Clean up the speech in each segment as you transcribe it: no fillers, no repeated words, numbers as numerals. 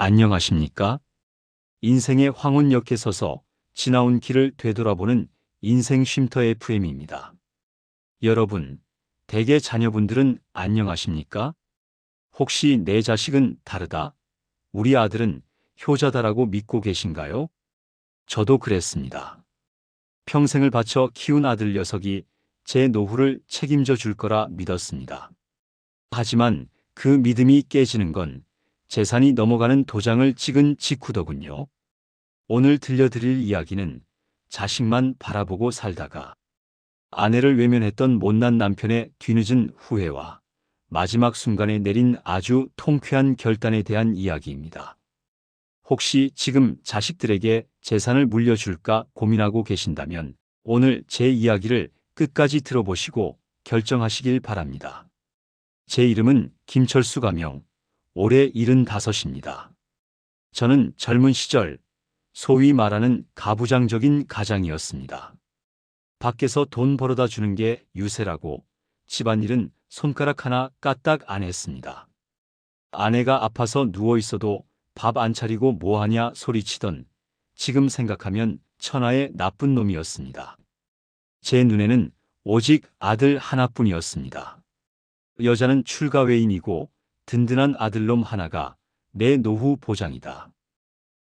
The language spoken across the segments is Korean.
안녕하십니까? 인생의 황혼역에 서서 지나온 길을 되돌아보는 인생 쉼터 FM입니다. 여러분, 대개 자녀분들은 안녕하십니까? 혹시 내 자식은 다르다, 우리 아들은 효자다라고 믿고 계신가요? 저도 그랬습니다. 평생을 바쳐 키운 아들 녀석이 제 노후를 책임져 줄 거라 믿었습니다. 하지만 그 믿음이 깨지는 건 재산이 넘어가는 도장을 찍은 직후더군요. 오늘 들려드릴 이야기는 자식만 바라보고 살다가 아내를 외면했던 못난 남편의 뒤늦은 후회와 마지막 순간에 내린 아주 통쾌한 결단에 대한 이야기입니다. 혹시 지금 자식들에게 재산을 물려줄까 고민하고 계신다면 오늘 제 이야기를 끝까지 들어보시고 결정하시길 바랍니다. 제 이름은 김철수 가명, 올해 75입니다. 저는 젊은 시절 소위 말하는 가부장적인 가장이었습니다. 밖에서 돈 벌어다 주는 게 유세라고 집안일은 손가락 하나 까딱 안 했습니다. 아내가 아파서 누워 있어도 밥 안 차리고 뭐하냐 소리치던 지금 생각하면 천하의 나쁜 놈이었습니다. 제 눈에는 오직 아들 하나뿐이었습니다. 여자는 출가 외인이고 든든한 아들놈 하나가 내 노후 보장이다.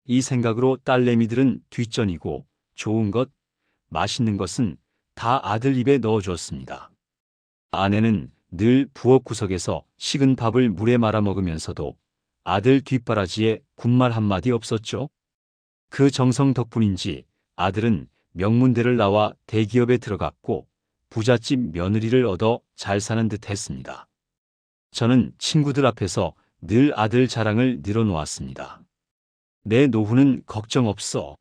이 생각으로 딸내미들은 뒷전이고 좋은 것, 맛있는 것은 다 아들 입에 넣어주었습니다. 아내는 늘 부엌 구석에서 식은 밥을 물에 말아 먹으면서도 아들 뒷바라지에 군말 한마디 없었죠. 그 정성 덕분인지 아들은 명문대를 나와 대기업에 들어갔고 부잣집 며느리를 얻어 잘 사는 듯 했습니다. 저는 친구들 앞에서 늘 아들 자랑을 늘어놓았습니다. 내 노후는 걱정 없어.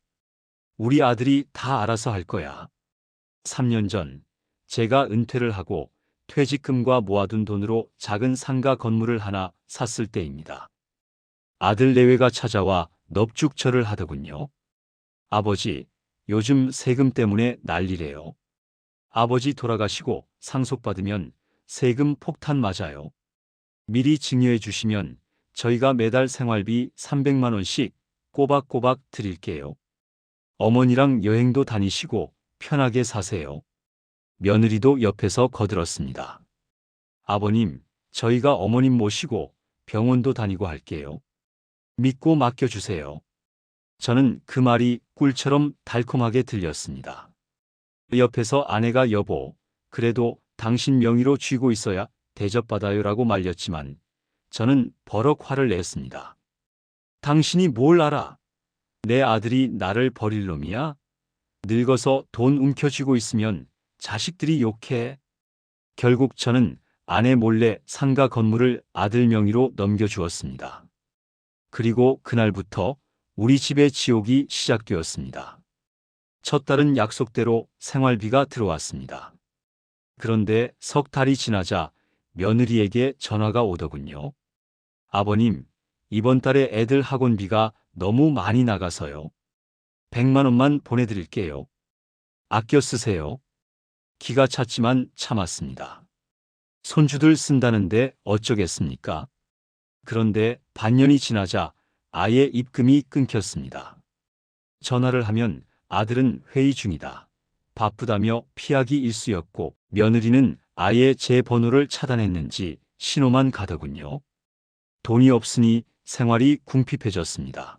우리 아들이 다 알아서 할 거야. 3년 전 제가 은퇴를 하고 퇴직금과 모아둔 돈으로 작은 상가 건물을 하나 샀을 때입니다. 아들 내외가 찾아와 넙죽절을 하더군요. 아버지, 요즘 세금 때문에 난리래요. 아버지 돌아가시고 상속받으면 세금 폭탄 맞아요. 미리 증여해 주시면 저희가 매달 생활비 300만 원씩 꼬박꼬박 드릴게요. 어머니랑 여행도 다니시고 편하게 사세요. 며느리도 옆에서 거들었습니다. 아버님, 저희가 어머님 모시고 병원도 다니고 할게요. 믿고 맡겨주세요. 저는 그 말이 꿀처럼 달콤하게 들렸습니다. 옆에서 아내가 여보, 그래도 당신 명의로 쥐고 있어야 대접받아요라고 말렸지만 저는 버럭 화를 냈습니다. 당신이 뭘 알아? 내 아들이 나를 버릴 놈이야? 늙어서 돈 움켜쥐고 있으면 자식들이 욕해. 결국 저는 아내 몰래 상가 건물을 아들 명의로 넘겨주었습니다. 그리고 그날부터 우리 집의 지옥이 시작되었습니다. 첫 달은 약속대로 생활비가 들어왔습니다. 그런데 석 달이 지나자 며느리에게 전화가 오더군요. 아버님, 이번 달에 애들 학원비가 너무 많이 나가서요. 100만 원만 보내드릴게요. 아껴 쓰세요. 기가 찼지만 참았습니다. 손주들 쓴다는데 어쩌겠습니까? 그런데 반년이 지나자 아예 입금이 끊겼습니다. 전화를 하면 아들은 회의 중이다, 바쁘다며 피하기 일쑤였고 며느리는 아예 제 번호를 차단했는지 신호만 가더군요. 돈이 없으니 생활이 궁핍해졌습니다.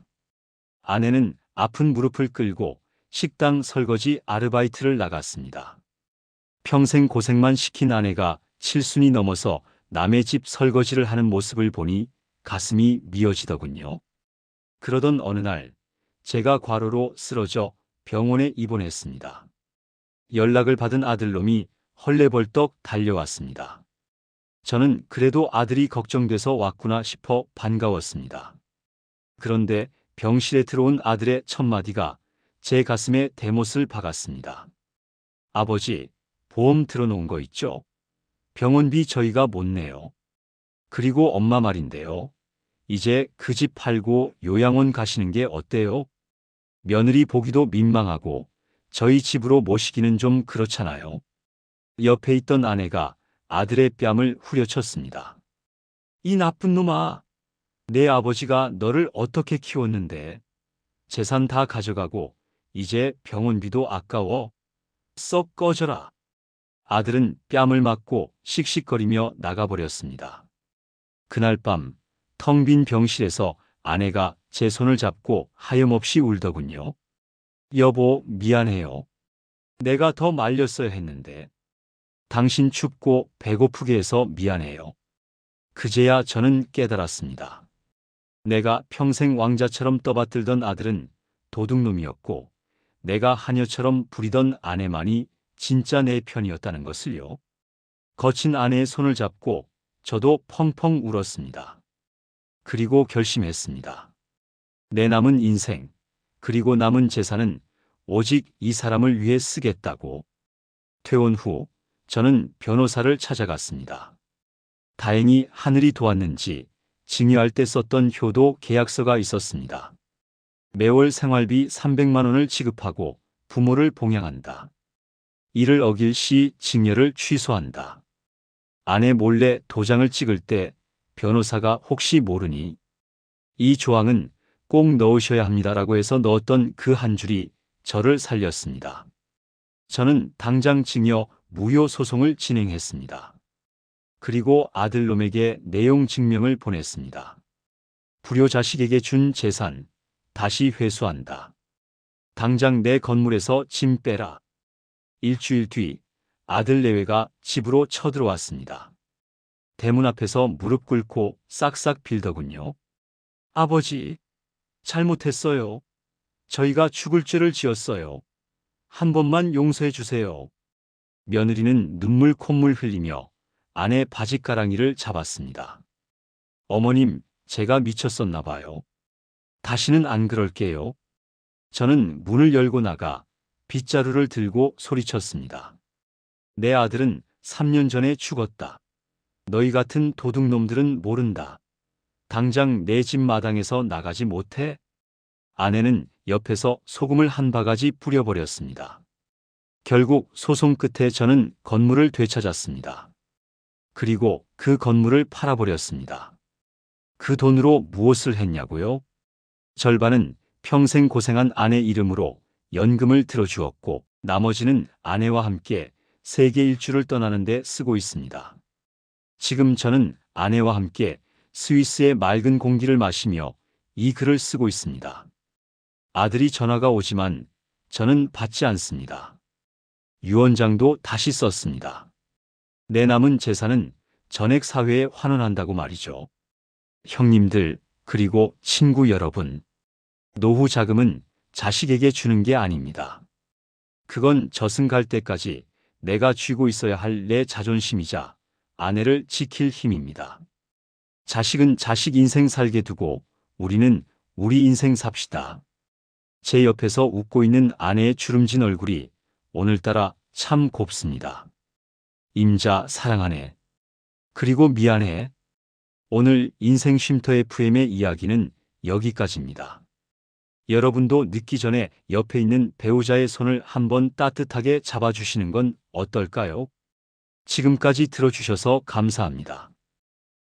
아내는 아픈 무릎을 끌고 식당 설거지 아르바이트를 나갔습니다. 평생 고생만 시킨 아내가 칠순이 넘어서 남의 집 설거지를 하는 모습을 보니 가슴이 미어지더군요. 그러던 어느 날 제가 과로로 쓰러져 병원에 입원했습니다. 연락을 받은 아들놈이 헐레벌떡 달려왔습니다. 저는 그래도 아들이 걱정돼서 왔구나 싶어 반가웠습니다. 그런데 병실에 들어온 아들의 첫마디가 제 가슴에 대못을 박았습니다. 아버지, 보험 들어놓은 거 있죠? 병원비 저희가 못 내요. 그리고 엄마 말인데요. 이제 그 집 팔고 요양원 가시는 게 어때요? 며느리 보기도 민망하고 저희 집으로 모시기는 좀 그렇잖아요. 옆에 있던 아내가 아들의 뺨을 후려쳤습니다. 이 나쁜 놈아! 내 아버지가 너를 어떻게 키웠는데? 재산 다 가져가고 이제 병원비도 아까워. 썩 꺼져라. 아들은 뺨을 맞고 씩씩거리며 나가버렸습니다. 그날 밤 텅 빈 병실에서 아내가 제 손을 잡고 하염없이 울더군요. 여보, 미안해요. 내가 더 말렸어야 했는데. 당신 춥고 배고프게 해서 미안해요. 그제야 저는 깨달았습니다. 내가 평생 왕자처럼 떠받들던 아들은 도둑놈이었고, 내가 하녀처럼 부리던 아내만이 진짜 내 편이었다는 것을요. 거친 아내의 손을 잡고 저도 펑펑 울었습니다. 그리고 결심했습니다. 내 남은 인생, 그리고 남은 재산은 오직 이 사람을 위해 쓰겠다고. 퇴원 후 저는 변호사를 찾아갔습니다. 다행히 하늘이 도왔는지 증여할 때 썼던 효도 계약서가 있었습니다. 매월 생활비 300만 원을 지급하고 부모를 봉양한다. 이를 어길 시 증여를 취소한다. 아내 몰래 도장을 찍을 때 변호사가 혹시 모르니 이 조항은 꼭 넣으셔야 합니다라고 해서 넣었던 그 한 줄이 저를 살렸습니다. 저는 당장 증여 무효 소송을 진행했습니다. 그리고 아들놈에게 내용 증명을 보냈습니다. 불효 자식에게 준 재산 다시 회수한다. 당장 내 건물에서 짐 빼라. 일주일 뒤 아들 내외가 집으로 쳐들어왔습니다. 대문 앞에서 무릎 꿇고 싹싹 빌더군요. 아버지, 잘못했어요. 저희가 죽을 죄를 지었어요. 한 번만 용서해 주세요. 며느리는 눈물 콧물 흘리며 아내 바짓가랑이를 잡았습니다. 어머님, 제가 미쳤었나 봐요. 다시는 안 그럴게요. 저는 문을 열고 나가 빗자루를 들고 소리쳤습니다. 내 아들은 3년 전에 죽었다. 너희 같은 도둑놈들은 모른다. 당장 내 집 마당에서 나가지 못해? 아내는 옆에서 소금을 한 바가지 뿌려버렸습니다. 결국 소송 끝에 저는 건물을 되찾았습니다. 그리고 그 건물을 팔아버렸습니다. 그 돈으로 무엇을 했냐고요? 절반은 평생 고생한 아내 이름으로 연금을 들어주었고, 나머지는 아내와 함께 세계 일주를 떠나는 데 쓰고 있습니다. 지금 저는 아내와 함께 스위스의 맑은 공기를 마시며 이 글을 쓰고 있습니다. 아들이 전화가 오지만 저는 받지 않습니다. 유언장도 다시 썼습니다. 내 남은 재산은 전액 사회에 환원한다고 말이죠. 형님들, 그리고 친구 여러분, 노후 자금은 자식에게 주는 게 아닙니다. 그건 저승 갈 때까지 내가 쥐고 있어야 할 내 자존심이자 아내를 지킬 힘입니다. 자식은 자식 인생 살게 두고 우리는 우리 인생 삽시다. 제 옆에서 웃고 있는 아내의 주름진 얼굴이 오늘따라 참 곱습니다. 임자, 사랑하네. 그리고 미안해. 오늘 인생 쉼터 FM의 이야기는 여기까지입니다. 여러분도 늦기 전에 옆에 있는 배우자의 손을 한번 따뜻하게 잡아주시는 건 어떨까요? 지금까지 들어주셔서 감사합니다.